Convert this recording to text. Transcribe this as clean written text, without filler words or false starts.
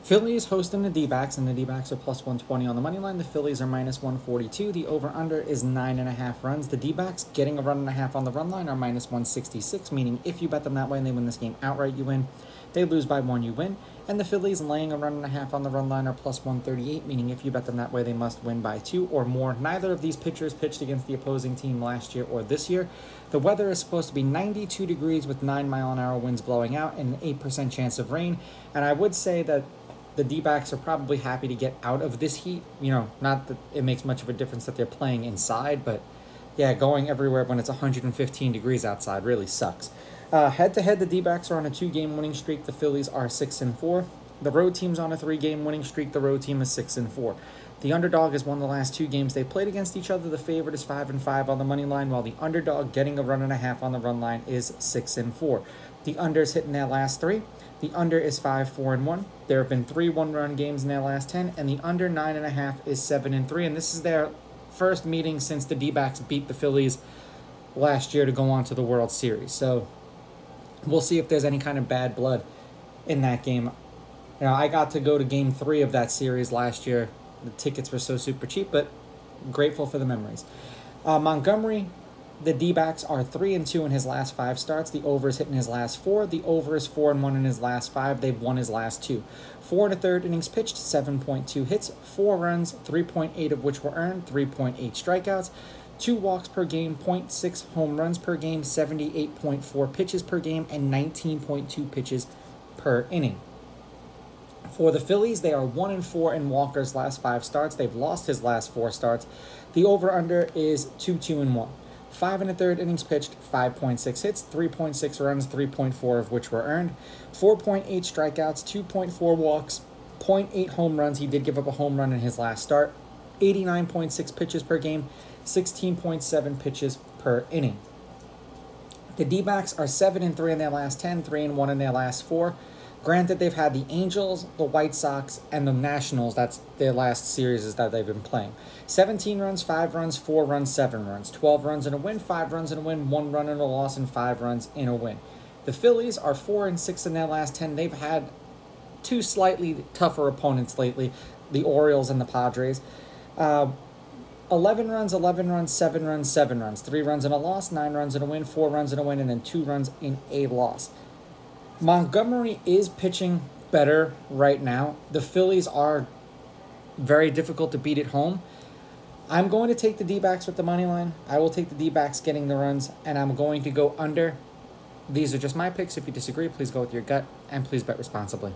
Phillies hosting the D-backs, and the D-backs are plus 120 on the money line. The Phillies are minus 142. The over-under is 9.5 runs. The D-backs getting a run and a half on the run line are minus 166, meaning if you bet them that way and they win this game outright, you win. They lose by 1, you win. And the Phillies laying a run and a half on the run line are plus 138, meaning if you bet them that way, they must win by 2 or more. Neither of these pitchers pitched against the opposing team last year or this year. The weather is supposed to be 92 degrees with 9-mile-an-hour winds blowing out and an 8% chance of rain. And I would say that the D-backs are probably happy to get out of this heat. You know, not that it makes much of a difference that they're playing inside, but yeah, going everywhere when it's 115 degrees outside really sucks. Head-to-head, the D-backs are on a 2-game winning streak. The Phillies are 6-4. The road team's on a 3-game winning streak. The road team is 6-4. The underdog has won the last 2 games they played against each other. The favorite is 5-5 on the money line, while the underdog getting a run and a half on the run line is 6-4. The under's hitting their last 3. The under is 5-4-1. There have been 3 one-run games in their last 10, and the under 9.5 is 7-3. And this is their first meeting since the D-backs beat the Phillies last year to go on to the World Series. So we'll see if there's any kind of bad blood in that game. You know, I got to go to Game 3 of that series last year. The tickets were so super cheap, but grateful for the memories. Montgomery, the D-backs are 3-2 in his last 5 starts. The over is hitting his last 4. The over is 4-1 in his last 5. They've won his last 2. 4 1/3 innings pitched, 7.2 hits, 4 runs, 3.8 of which were earned, 3.8 strikeouts, 2 walks per game, 0.6 home runs per game, 78.4 pitches per game, and 19.2 pitches per inning. For the Phillies, they are 1-4 in Walker's last 5 starts. They've lost his last 4 starts. The over-under is 2-2-1. 5 1/3 innings pitched, 5.6 hits, 3.6 runs, 3.4 of which were earned, 4.8 strikeouts, 2.4 walks, 0.8 home runs. He did give up a home run in his last start. 89.6 pitches per game, 16.7 pitches per inning. The D-backs are 7-3 in their last 10, 3-1 in their last 4. Granted, they've had the Angels, the White Sox, and the Nationals. That's their last series that they've been playing. 17 runs, 5 runs, 4 runs, 7 runs. 12 runs in a win, 5 runs in a win, 1 run in a loss, and 5 runs in a win. The Phillies are 4-6 in their last 10. They've had 2 slightly tougher opponents lately, the Orioles and the Padres. 11 runs, 11 runs, 7 runs, 7 runs. 3 runs in a loss, 9 runs in a win, 4 runs in a win, and then 2 runs in a loss. Montgomery is pitching better right now. The Phillies are very difficult to beat at home. I'm going to take the D-backs with the money line. I will take the D-backs getting the runs, and I'm going to go under. These are just my picks. If you disagree, please go with your gut, and please bet responsibly.